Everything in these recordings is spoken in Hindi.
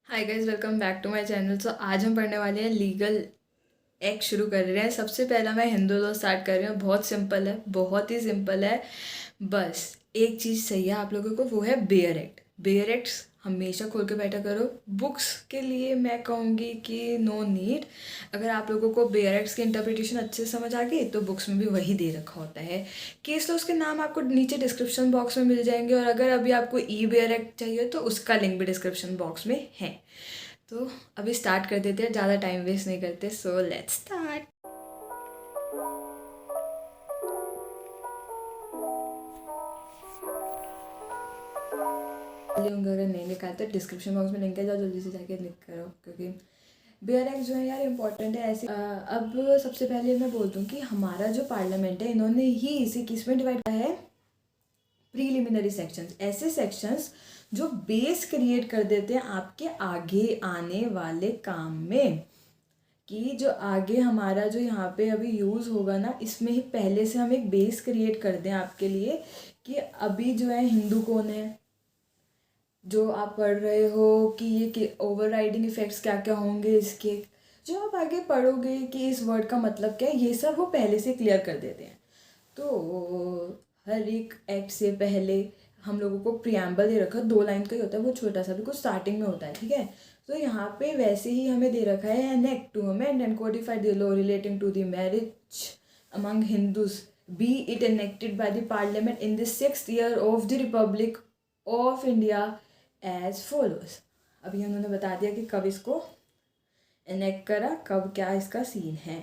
Hi guys, welcome back to my channel. So आज हम पढ़ने वाले हैं लीगल एक्ट शुरू कर रहे हैं। सबसे पहला मैं हिंदू लॉ स्टार्ट कर रही हूँ। बहुत सिंपल है, बहुत ही सिंपल है। बस एक चीज़ सही है आप लोगों को, वो है बेयर एक्ट। बेयर एक्ट्स हमेशा खोल के बैठा करो। बुक्स के लिए मैं कहूँगी कि नो नीड। अगर आप लोगों को बेयर एक्ट्स की इंटरप्रिटेशन अच्छे से समझ आ गई तो बुक्स में भी वही दे रखा होता है। केस लॉस के नाम आपको नीचे डिस्क्रिप्शन बॉक्स में मिल जाएंगे, और अगर अभी आपको ई बेयर एक्ट चाहिए तो उसका लिंक भी डिस्क्रिप्शन बॉक्स में है। तो अभी स्टार्ट कर देते हैं, ज़्यादा टाइम वेस्ट नहीं करते। So let's start. होंगे, अगर नहीं निकालते तो डिस्क्रिप्शन बॉक्स में लिंक है, जाओ जल्दी से जाके लिख करो, क्योंकि बेयर एक्ट जो है यार इंपॉर्टेंट है ऐसे। अब सबसे पहले मैं बोल दूँ कि हमारा जो पार्लियामेंट है, इन्होंने ही इसे किस में डिवाइड किया है? Preliminary sections. ऐसे सेक्शंस जो बेस क्रिएट कर देते हैं आपके आगे आने वाले काम में, कि जो आगे हमारा जो यहाँ पे अभी यूज़ होगा ना, इसमें ही पहले से हम एक बेस क्रिएट कर दें आपके लिए कि अभी जो है हिंदू कौन है, जो आप पढ़ रहे हो कि ये ओवर राइडिंग इफ़ेक्ट्स क्या क्या होंगे इसके, जो आप आगे पढ़ोगे कि इस वर्ड का मतलब क्या है, ये सब वो पहले से क्लियर कर देते हैं। तो हर एक एक्ट से पहले हम लोगों को प्रियम्बल दे रखा है, 2 लाइन का ही होता है, वो छोटा सा, बिल्कुल स्टार्टिंग में होता है, ठीक है। तो यहाँ पे वैसे ही हमें दे रखा है an act to amend and codify the law relating to the marriage among Hindus be it enacted by the parliament in the 6th year of the republic of India as follows. अभी उन्होंने बता दिया कि कब इसको एनेक्ट करा, कब क्या इसका सीन है।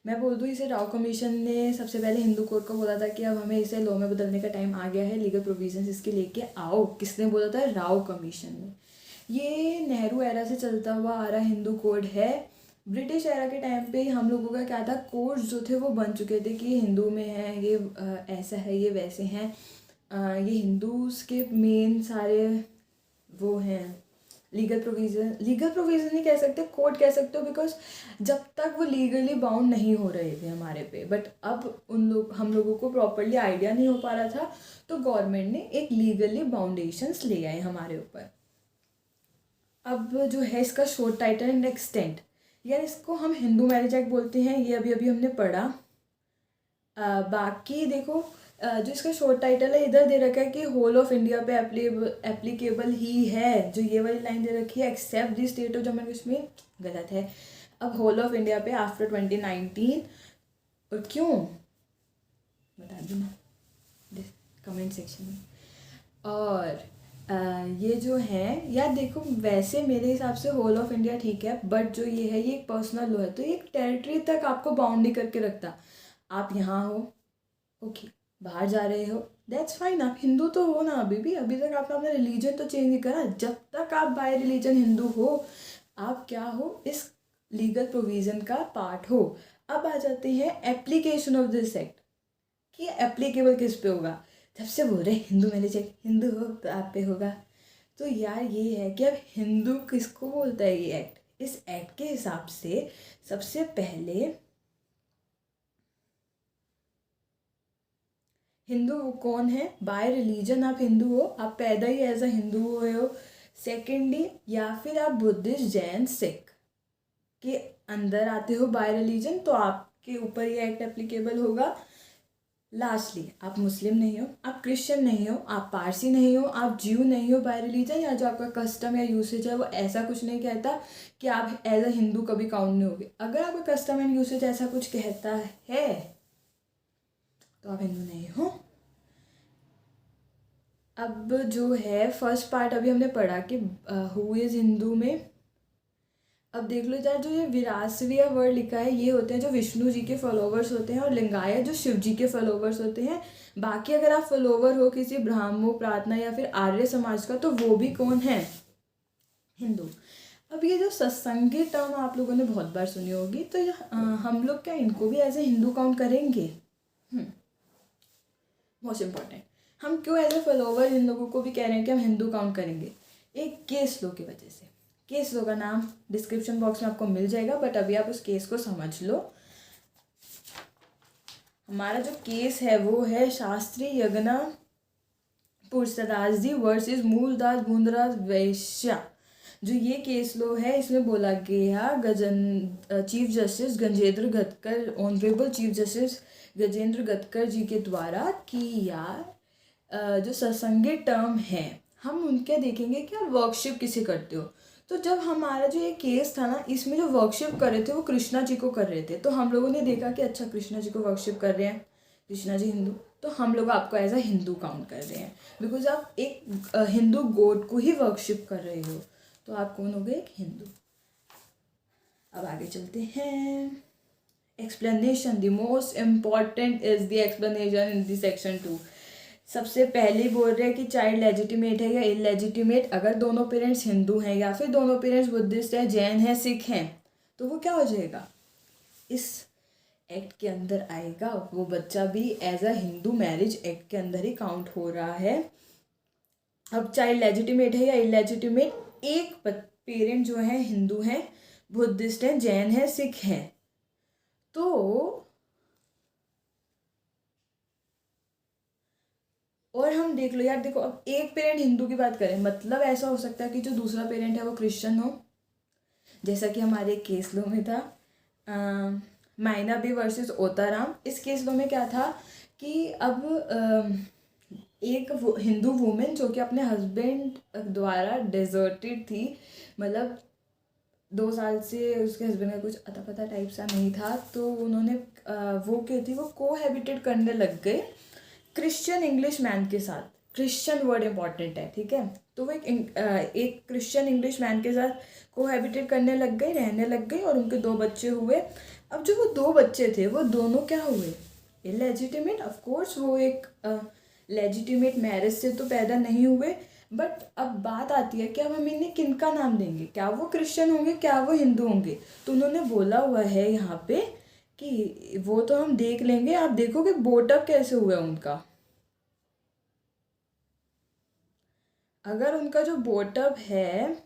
मैं बोल दूँ, इसे राव कमीशन ने सबसे पहले हिंदू कोर्ट को बोला था कि अब हमें इसे लॉ में बदलने का टाइम आ गया है, लीगल प्रोविजंस इसके लेके आओ। किसने बोला था? राव कमीशन ने। ये नेहरू एरा से चलता हुआ आ रहा हिंदू कोड है। ब्रिटिश एरा के टाइम पे हम लोगों का क्या था, कोड्स जो थे वो बन चुके थे कि हिंदू में है ये, ऐसा है, ये वैसे हैं, ये हिंदूज़ के मेन सारे वो हैं लीगल प्रोविज़न नहीं कह सकते, कोड कह सकते हो, बिकॉज जब तक वो लीगली बाउंड नहीं हो रहे थे हमारे पे। बट अब हम लोगों को प्रॉपरली आइडिया नहीं हो पा रहा था, तो गवर्नमेंट ने एक लीगली बाउंडेशंस ले आए हमारे ऊपर। अब जो है इसका शॉर्ट टाइटल एंड एक्सटेंट, यार इसको हम हिंदू मैरिज एक्ट बोलते हैं, ये अभी अभी हमने पढ़ा। बाकी देखो, जो इसका शॉर्ट टाइटल है इधर दे रखा है कि होल ऑफ इंडिया पे एप्लीकेबल ही है, जो ये वाली लाइन दे रखी है, except the state of Jammu and Kashmir, गलत है। अब होल ऑफ इंडिया पे आफ्टर 2019, और क्यों बता देना कमेंट सेक्शन में। और ये जो है यार, देखो वैसे मेरे हिसाब से होल ऑफ इंडिया ठीक है, बट जो ये है ये एक पर्सनल लॉ है, तो ये एक टेरिटरी तक आपको बाउंड नहीं करके रखता। आप यहाँ हो, ओके, बाहर जा रहे हो, दैट्स फाइन, आप हिंदू तो हो ना अभी भी, अभी तक आपने अपना रिलीजन तो चेंज नहीं करा। जब तक आप बाय रिलीजन हिंदू हो, आप क्या हो, इस लीगल प्रोविज़न का पार्ट हो। अब आ जाते हैं एप्लीकेशन ऑफ दिस एक्ट, कि एप्लीकेबल किस पे होगा। जब से बोल रहे हिंदू मैरिज एक्ट, हिंदू हो तो आप पे होगा। तो यार ये है कि अब हिंदू किसको बोलता है ये एक्ट? इस एक्ट के हिसाब से सबसे पहले हिंदू कौन है? बाय रिलीजन आप हिंदू हो, आप पैदा ही एज अ हिंदू हुए हो। सेकेंडली, या फिर आप बुद्धिस्ट, जैन, सिख के अंदर आते हो बाय रिलीजन, तो आपके ऊपर ये एक्ट एप्लीकेबल होगा। लास्टली, आप मुस्लिम नहीं हो, आप क्रिश्चियन नहीं हो, आप पारसी नहीं हो, आप ज्यू नहीं हो बाय रिलीजन, या जो आपका कस्टम या यूसेज है वो ऐसा कुछ नहीं कहता कि आप एज अ हिंदू कभी काउंट नहीं होगे। अगर आपका कस्टम एंड यूसेज ऐसा कुछ कहता है तो आप हिंदू नहीं हो। अब जो है फर्स्ट पार्ट अभी हमने पढ़ा कि हु इज़ हिंदू में। अब देख लो यार, जो ये विरासवीय वर्ड लिखा है, ये होते हैं जो विष्णु जी के फॉलोवर्स होते हैं, और लिंगायत जो शिव जी के फॉलोवर्स होते हैं। बाकी अगर आप फॉलोवर हो किसी ब्राह्मण, प्रार्थना या फिर आर्य समाज का, तो वो भी कौन है? हिंदू। अब ये जो सत्संगी टर्म आप लोगों ने बहुत बार सुनी होगी, तो हम लोग क्या इनको भी एज ए हिंदू काउंट करेंगे? मोस्ट इम्पॉर्टेंट, हम क्यों एज ए फॉलोवर इन लोगों को भी कह रहे हैं कि हम हिंदू काउंट करेंगे? एक केस लो की वजह से। केस लो का नाम डिस्क्रिप्शन बॉक्स में आपको मिल जाएगा, बट अभी आप उस केस को समझ लो। हमारा जो केस है वो है शास्त्री यज्ञना पुरसदास जी वर्सेस मूलदास बूंदराज वैश्या। जो ये केस लो है इसमें बोला गया chief justice Gajendra Gatkar, honourable chief justice Gajendra Gatkar ji के द्वारा कि यार जो सत्संगी टर्म है हम उनके देखेंगे कि आप वर्कशिप किसे करते हो। तो जब हमारा जो ये केस था ना इसमें जो वर्कशिप कर रहे थे वो कृष्णा जी को कर रहे थे, तो हम लोगों ने देखा कि अच्छा कृष्णा जी को वर्कशिप कर रहे हैं, कृष्णा जी हिंदू, तो हम लोग आपको एज अ हिंदू काउंट कर रहे हैं बिकॉज आप एक हिंदू गॉड को ही वर्कशिप कर रहे हो, तो आप कौन हो गए, एक हिंदू। अब आगे चलते हैं। Explanation, the most important is the explanation in the section 2। सबसे पहले बोल रहे हैं कि चाइल्ड लेजिटिमेट है या इलेजिटिमेट, अगर दोनों पेरेंट्स हिंदू हैं या फिर दोनों पेरेंट्स बुद्धिस्ट हैं, जैन हैं, सिख हैं, तो वो क्या हो जाएगा, इस एक्ट के अंदर आएगा, वो बच्चा भी as a Hindu marriage act के अंदर ही काउंट हो रहा है। अब चाइल्ड लेजिटिमेट है या इलेजिटिमेट, एक पेरेंट जो है हिंदू हैं, बुद्धिस्ट हैं, जैन हैं, सिख हैं, तो और हम देख लो यार, देखो अब एक पेरेंट हिंदू की बात करें, मतलब ऐसा हो सकता है कि जो दूसरा पेरेंट है वो क्रिश्चियन हो, जैसा कि हमारे केस लॉ में था माइना बी वर्सेस ओताराम। इस केस लॉ में क्या था कि अब एक हिंदू वुमेन जो कि अपने हस्बैंड द्वारा डेजर्टेड थी, मतलब 2 साल से उसके हस्बैंड का कुछ अता पता टाइप सा नहीं था, तो उन्होंने वो क्या थी, वो कोहैबिटेट करने लग गए क्रिश्चियन इंग्लिश मैन के साथ। क्रिश्चियन वर्ड इंपॉर्टेंट है, ठीक है, तो वो एक क्रिश्चियन इंग्लिश मैन के साथ कोहैबिटेट करने लग गई, रहने लग गई, और उनके 2 बच्चे हुए। अब जो वो 2 बच्चे थे वो दोनों क्या हुए, इलेजिटिमेट। ऑफ कोर्स वो एक लेजिटिमेट मैरिज से तो पैदा नहीं हुए, बट अब बात आती है कि अब हम इन्हें किनका नाम देंगे, क्या वो क्रिश्चियन होंगे, क्या वो हिंदू होंगे। तो उन्होंने बोला हुआ है यहाँ पे कि वो तो हम देख लेंगे, आप देखो कि बोटअप कैसे हुआ उनका। अगर उनका जो बोटअप है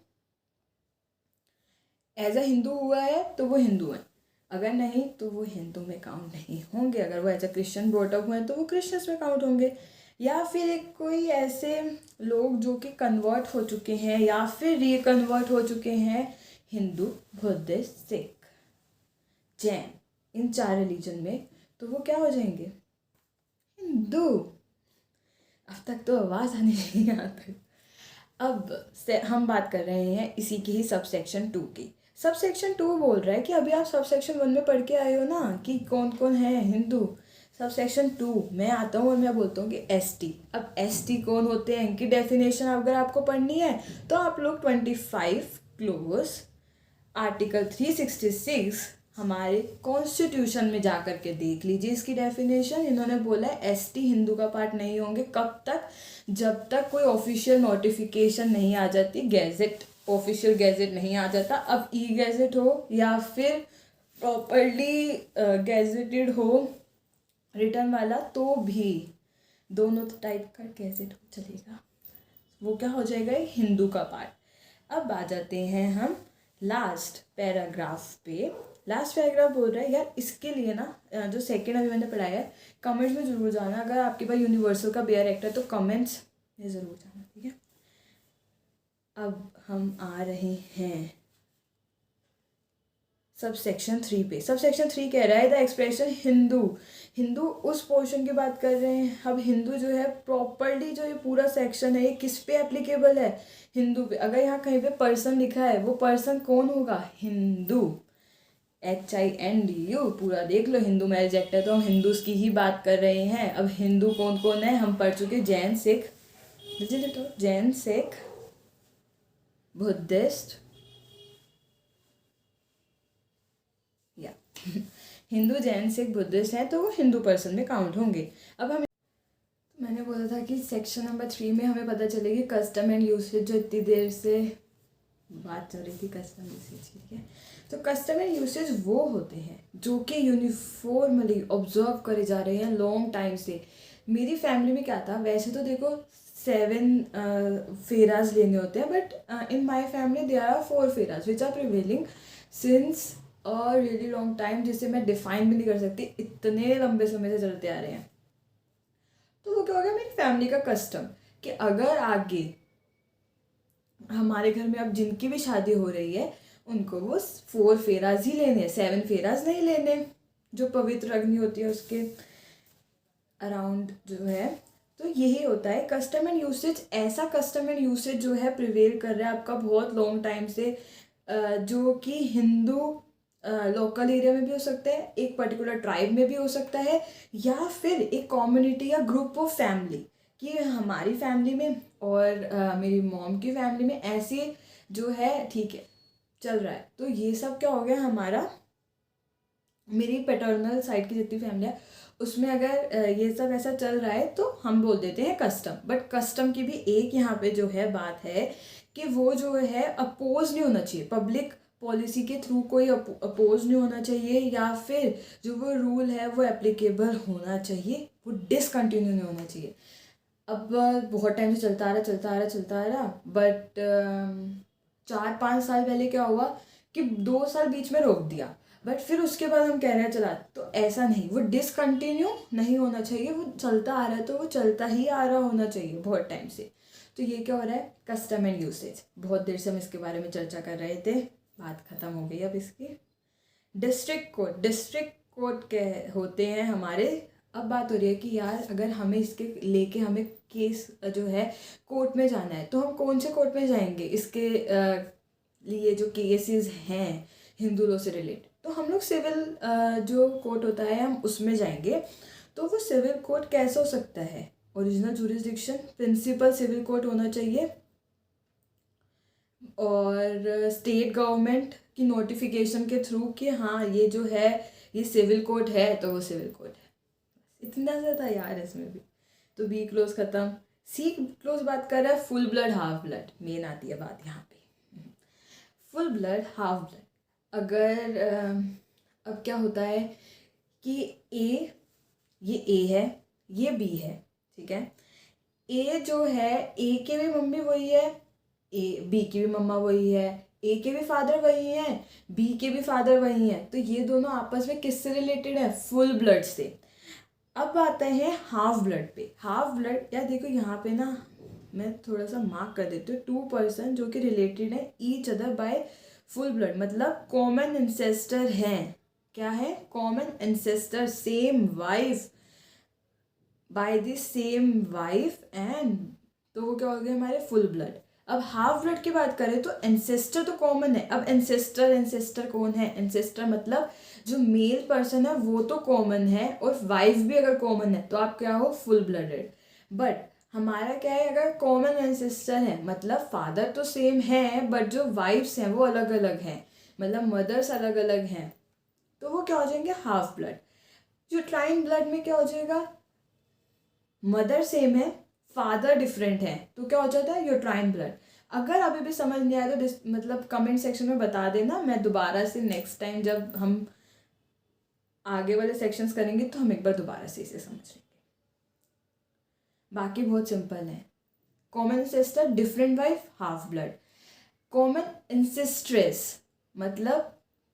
एज अ हिंदू हुआ है तो वो हिंदू है, अगर नहीं तो वो हिंदू में काउंट नहीं होंगे। अगर वो एज अ क्रिश्चियन बोटअप हुए हैं तो वो क्रिश्चियंस में काउंट होंगे। या फिर एक कोई ऐसे लोग जो कि कन्वर्ट हो चुके हैं या फिर रिकन्वर्ट हो चुके हैं, हिंदू, बुद्धिस्ट, सिख, जैन, इन 4 रिलीजन में, तो वो क्या हो जाएंगे, हिंदू। अब तक तो आवाज़ आनी नहीं यहाँ तक। अब से हम बात कर रहे हैं इसी की ही सब सेक्शन 2 की। सब सेक्शन 2 बोल रहा है कि अभी आप सब सेक्शन 1 में पढ़ के आए हो ना कि कौन कौन है हिंदू। सब सेक्शन 2 मैं आता हूँ और मैं बोलता हूँ कि एसटी। अब एसटी कौन होते हैं, इनकी डेफिनेशन अगर आपको पढ़नी है तो आप लोग 25 क्लोज आर्टिकल 366 हमारे कॉन्स्टिट्यूशन में जा कर के देख लीजिए इसकी डेफिनेशन। इन्होंने बोला है एसटी हिंदू का पार्ट नहीं होंगे, कब तक, जब तक कोई ऑफिशियल नोटिफिकेशन नहीं आ जाती, गैजेट, ऑफिशियल गैजेट नहीं आ जाता। अब ई गैजेट हो या फिर प्रॉपरली गैजेटेड हो रिटर्न वाला, तो भी दोनों टाइप का गैजेट हो चलेगा, वो क्या हो जाएगा, हिंदू का पार्ट। अब आ जाते हैं हम लास्ट पैराग्राफ पे। लास्ट पैराग्राफ बोल रहा है यार इसके लिए ना जो सेकंड अभी मैंने पढ़ाया है, कमेंट्स में ज़रूर जाना, अगर आपके पास यूनिवर्सल का बेयर एक्ट है तो कमेंट्स में ज़रूर जाना, ठीक है। अब हम आ रहे हैं सब सेक्शन 3 पे। सब सेक्शन 3 कह रहा है द एक्सप्रेशन हिंदू। हिंदू उस पोर्शन की बात कर रहे हैं। अब हिंदू जो है प्रॉपरली, जो ये पूरा सेक्शन है ये किस पे एप्लीकेबल है, हिंदू पे। अगर यहाँ कहीं पे पर्सन लिखा है, वो पर्सन कौन होगा, हिंदू, HINDU। पूरा देख लो, हिंदू मैरिज एक्ट है तो हम हिंदूज की ही बात कर रहे हैं। अब हिंदू कौन कौन है हम पढ़ चुके, जैन, सिख, जैन, सिख, बुद्धिस्ट, या हिंदू, जैन, सिख, बुद्धिस्ट हैं तो वो हिंदू पर्सन में काउंट होंगे। अब हम मैंने बोला था कि सेक्शन नंबर 3 में हमें पता चलेगी कस्टम एंड यूसेज, जो इतनी देर से बात चल रही थी कस्टम यूसेज की, ठीक है। तो कस्टम एंड यूसेज वो होते हैं जो कि यूनिफॉर्मली ऑब्जर्व करे जा रहे हैं लॉन्ग टाइम से। मेरी फैमिली में क्या था, वैसे तो देखो 7 फेराज लेने होते हैं, but in my family there are 4 pheras which are prevailing since और रियली लॉन्ग टाइम, जिसे मैं डिफाइन भी नहीं कर सकती, इतने लंबे समय से चलते आ रहे हैं। तो वो क्या हो गया मेरी फैमिली का कस्टम कि अगर आगे हमारे घर में अब जिनकी भी शादी हो रही है उनको वो 4 फेराज ही लेने, 7 फेराज नहीं लेने, जो पवित्र अग्नि होती है उसके अराउंड जो है। तो यही होता है कस्टम एंड यूसेज। ऐसा कस्टम एंड यूसेज जो है प्रिवेल कर रहा है आपका बहुत लॉन्ग टाइम से, जो कि हिंदू लोकल एरिया में भी हो सकता है, एक पर्टिकुलर ट्राइब में भी हो सकता है, या फिर एक कम्युनिटी या ग्रुप ऑफ फैमिली, कि हमारी फैमिली में और मेरी मॉम की फैमिली में ऐसे जो है, ठीक है, चल रहा है। तो ये सब क्या हो गया हमारा, मेरी पैटर्नल साइड की जितनी फैमिली है उसमें अगर ये सब ऐसा चल रहा है तो हम बोल देते हैं कस्टम। बट कस्टम की भी एक यहाँ पे जो है बात है कि वो जो है अपोज नहीं होना चाहिए, पब्लिक पॉलिसी के थ्रू कोई अपोज नहीं होना चाहिए, या फिर जो वो रूल है वो एप्लीकेबल होना चाहिए, वो डिसकंटिन्यू नहीं होना चाहिए। अब बहुत टाइम से चलता आ रहा बट 4-5 साल पहले क्या हुआ कि 2 साल बीच में रोक दिया, बट फिर उसके बाद हम कह रहे हैं चला, तो ऐसा नहीं, वो डिसकंटिन्यू नहीं होना चाहिए, वो चलता आ रहा है तो वो चलता ही आ रहा होना चाहिए बहुत टाइम से। तो ये क्या हो रहा है, कस्टम एंड यूसेज। बहुत देर से हम इसके बारे में चर्चा कर रहे थे, बात ख़त्म हो गई अब इसकी। डिस्ट्रिक्ट कोर्ट के होते हैं हमारे। अब बात हो रही है कि यार अगर हमें इसके लेके हमें केस जो है कोर्ट में जाना है तो हम कौन से कोर्ट में जाएंगे इसके लिए जो केसेस हैं हिंदू लॉ से रिलेटेड, तो हम लोग सिविल जो कोर्ट होता है हम उसमें जाएंगे। तो वो सिविल कोर्ट कैसे हो सकता है, original jurisdiction principal civil court होना चाहिए, और स्टेट गवर्नमेंट की नोटिफिकेशन के थ्रू कि हाँ ये जो है ये सिविल कोर्ट है तो वो सिविल कोर्ट है। इतना ज़्यादा यार इसमें भी। तो बी क्लोज ख़त्म। सी क्लोज बात कर रहा है full blood half blood, main आती है बात यहाँ पे। फुल ब्लड हाफ ब्लड, अगर अब क्या होता है कि ये ए है, ये बी है, ठीक है। ए जो है, ए के भी मम्मी वही है, बी की भी मम्मा वही है, ए के भी फादर वही हैं, बी के भी फादर वही हैं, तो ये दोनों आपस में किससे रिलेटेड है, फुल ब्लड से। अब आते हैं हाफ ब्लड पे। हाफ ब्लड यार देखो यहाँ पे ना मैं थोड़ा सा मार्क कर देती हूँ, 2 पर्सन जो कि रिलेटेड है each other by full blood, मतलब कॉमन एंसेस्टर हैं। क्या है, common ancestor, same wife, by the same wife and, तो वो क्या हो गया हमारे फुल ब्लड। अब हाफ ब्लड की बात करें तो एंसेस्टर तो कॉमन है। अब एंसेस्टर कौन है, एंसेस्टर मतलब जो मेल पर्सन है वो तो कॉमन है, और वाइफ भी अगर कॉमन है तो आप क्या हो, फुल ब्लडेड। बट हमारा क्या है, अगर कॉमन एंसेस्टर है मतलब फादर तो सेम है बट जो वाइफ्स हैं वो अलग अलग हैं, मतलब मदर्स अलग अलग हैं, तो वो क्या हो जाएंगे, हाफ ब्लड। जो ट्राइन ब्लड में क्या हो जाएगा, मदर सेम है फादर डिफरेंट है, तो क्या हो जाता है यूट्राइन ब्लड। अगर अभी भी समझ नहीं आया तो मतलब कमेंट सेक्शन में बता देना, मैं दोबारा से नेक्स्ट टाइम जब हम आगे वाले सेक्शंस करेंगे तो हम एक बार दोबारा से इसे समझ लेंगे। बाकी बहुत सिंपल है। Common ancestor different wife half blood, common ancestress मतलब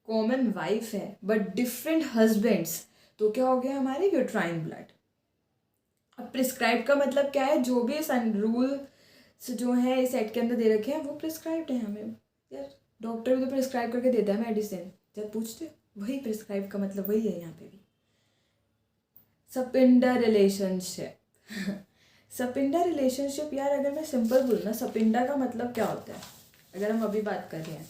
कॉमन वाइफ है बट डिफरेंट हस्बैंड्स, तो क्या हो गया हमारे यूट्राइन ब्लड। अब प्रिस्क्राइब का मतलब क्या है, जो भी रूल जो है इस एक्ट के अंदर दे रखे हैं वो प्रिस्क्राइब्ड है हमें। यार डॉक्टर भी तो प्रिस्क्राइब करके देता है मेडिसिन, जब पूछते वही प्रिस्क्राइब का मतलब वही है यहाँ पे भी। सपिंडा रिलेशनशिप सपिंडा रिलेशनशिप यार अगर मैं सिंपल बोलूँ ना, सपिंडा का मतलब क्या होता है, अगर हम अभी बात कर रहे हैं,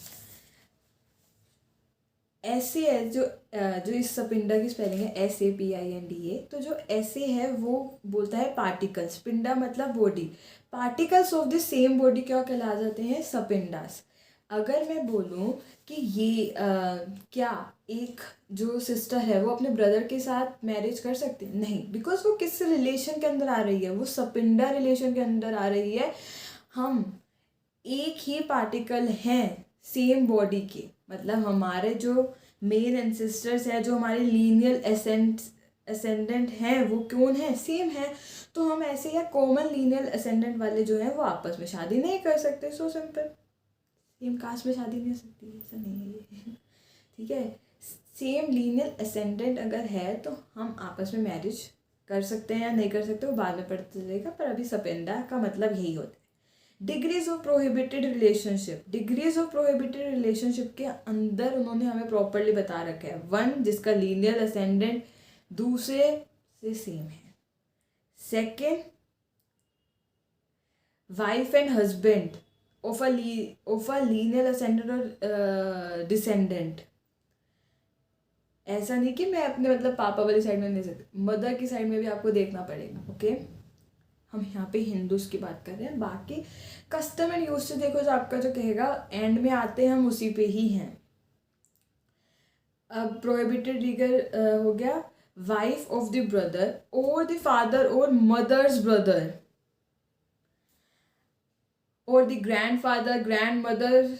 ऐसे है जो इस सपिंडा की स्पेलिंग है SAPINDA, तो जो ऐसे है वो बोलता है पार्टिकल्स, पिंडा मतलब body, particles of the same body क्या कहला जाते हैं, सपिंडास। अगर मैं बोलूँ कि ये क्या एक जो सिस्टर है वो अपने ब्रदर के साथ मैरिज कर सकते हैं, नहीं, बिकॉज वो किस रिलेशन के अंदर आ रही है, वो सपिंडा रिलेशन के अंदर आ रही है। हम एक ही पार्टिकल हैं सेम बॉडी के, मतलब हमारे जो मेन एंसेस्टर्स है, जो हमारे लीनियल असेंडेंट हैं वो कौन है, सेम है, तो हम ऐसे या कॉमन लीनियल असेंडेंट वाले जो हैं वो आपस में शादी नहीं कर सकते। सो सिंपल, सेम कास्ट में शादी नहीं हो सकती, ऐसा नहीं है ये ठीक है। सेम लीनियल असेंडेंट अगर है तो हम आपस में मैरिज कर सकते हैं या नहीं कर सकते वो बाद में पता चलेगा, पर अभी सपेंडा का मतलब यही होता है। Degrees of prohibited relationship, degrees of prohibited relationship के अंदर उन्होंने हमें प्रॉपरली बता रखा है। वन, जिसका लीनियर असेंडेंट दूसरे से सेम है। Second, wife and husband of a linear ascendant और डिसेंडेंट। ऐसा नहीं कि मैं अपने मतलब पापा वाली साइड में नहीं सकती, मदर की साइड में भी आपको देखना पड़ेगा। ओके, हम यहाँ पे हिंदूज की बात कर रहे हैं। बाकी कस्टम एंड यूज से देखो, जो आपका जो कहेगा एंड में आते हैं हम उसी पे ही हैं। अब प्रोहिबिटेड लीगल हो गया, वाइफ ऑफ द ब्रदर और द फादर और मदर्स ब्रदर और द ग्रैंडफादर ग्रैंडमदर,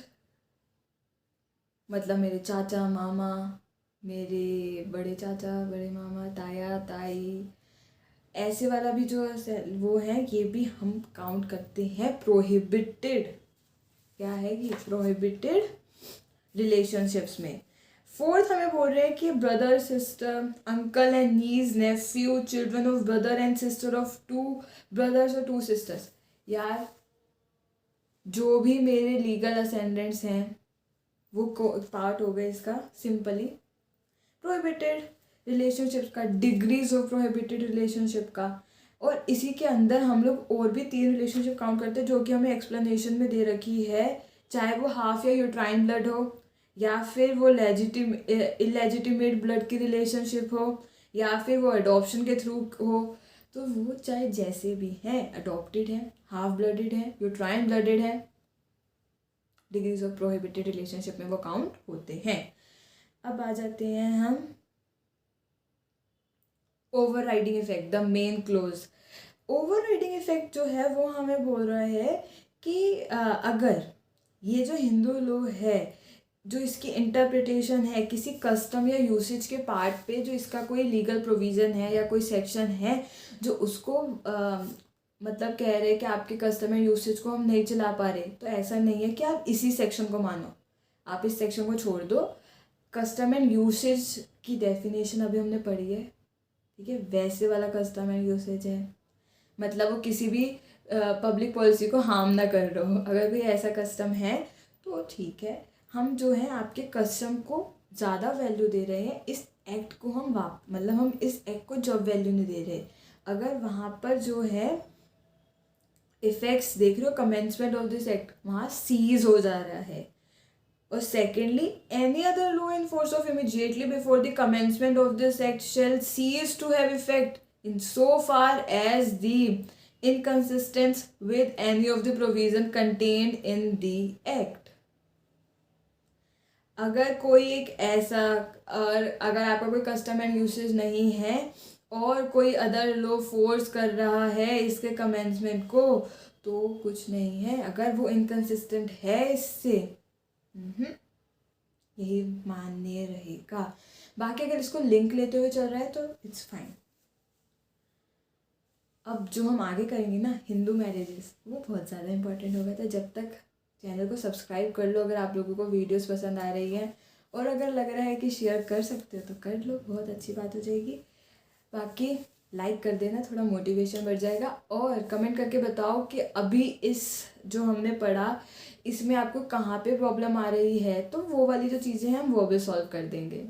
मतलब मेरे चाचा मामा, मेरे बड़े चाचा बड़े मामा, ताया ताई, ऐसे वाला भी जो वो है, ये भी हम काउंट करते हैं प्रोहिबिटेड। क्या है कि प्रोहिबिटेड रिलेशनशिप्स में। फोर्थ हमें बोल रहे हैं कि brother sister, uncle and nieces, nephew, children of brother and sister of 2 brothers और 2 सिस्टर्स। यार जो भी मेरे लीगल असेंडेंट्स हैं वो पार्ट हो गए इसका सिंपली प्रोहिबिटेड रिलेशनशिप का, डिग्रीज ऑफ प्रोहिबिटेड रिलेशनशिप का। और इसी के अंदर हम लोग और भी 3 रिलेशनशिप काउंट करते हैं, जो कि हमें एक्सप्लेनेशन में दे रखी है। चाहे वो हाफ या यूट्राइन ब्लड हो, या फिर वो इलेजिटिमेट ब्लड की रिलेशनशिप हो, या फिर वो अडॉप्शन के थ्रू हो, तो वो चाहे जैसे भी हैं, अडॉप्टेड है, हाफ ब्लडेड है, यूट्राइन ब्लडेड है, डिग्रीज ऑफ प्रोहिबिटेड रिलेशनशिप में वो काउंट होते हैं। अब आ जाते हैं हम over riding effect, the main close. Over riding effect जो है वो हमें बोल रहा है कि अगर ये जो हिंदू लॉ है, जो इसकी इंटरप्रिटेशन है किसी कस्टम या यूसेज के पार्ट पे, जो इसका कोई लीगल प्रोविज़न है या कोई सेक्शन है जो उसको मतलब कह रहे हैं कि आपके कस्टम या यूसेज को हम नहीं चला पा रहे, तो ऐसा नहीं है कि आप इसी सेक्शन को मानो, आप इस सेक्शन को छोड़ दो। कस्टम एंड यूसेज की डेफिनेशन अभी हमने पढ़ी है, ठीक है। वैसे वाला कस्टम एंड यूसेज है, मतलब वो किसी भी पब्लिक पॉलिसी को हार्म ना कर रहा हो। अगर कोई ऐसा कस्टम है तो ठीक है, हम जो है आपके कस्टम को ज़्यादा वैल्यू दे रहे हैं, इस एक्ट को हम मतलब हम इस एक्ट को जब वैल्यू नहीं दे रहे। अगर वहाँ पर जो है इफेक्ट्स देख रहे हो, कमेंसमेंट ऑफ दिस एक्ट वहाँ सीज हो जा रहा है। और secondly, any other law in force of immediately before the commencement of this act shall cease to have effect in so far as the inconsistence with any of the provision contained in the act. अगर कोई एक ऐसा, और अगर आपका कोई कस्टम एंड यूसेज नहीं है और कोई अदर लॉ फोर्स कर रहा है इसके कमेंसमेंट को, तो कुछ नहीं है। अगर वो इनकंसिस्टेंट है इससे, यही मान्य रहेगा। बाकी अगर इसको लिंक लेते हुए चल रहा है तो इट्स फाइन। अब जो हम आगे करेंगे ना, हिंदू मैरिजेस, वो बहुत ज़्यादा इंपॉर्टेंट हो गया था। जब तक चैनल को सब्सक्राइब कर लो अगर आप लोगों को वीडियोस पसंद आ रही हैं, और अगर लग रहा है कि शेयर कर सकते हो तो कर लो, बहुत अच्छी बात हो जाएगी। बाकी लाइक कर देना, थोड़ा मोटिवेशन बढ़ जाएगा। और कमेंट करके बताओ कि अभी इस जो हमने पढ़ा इसमें आपको कहाँ पे प्रॉब्लम आ रही है, तो वो वाली जो चीज़ें हैं हम वो भी सॉल्व कर देंगे।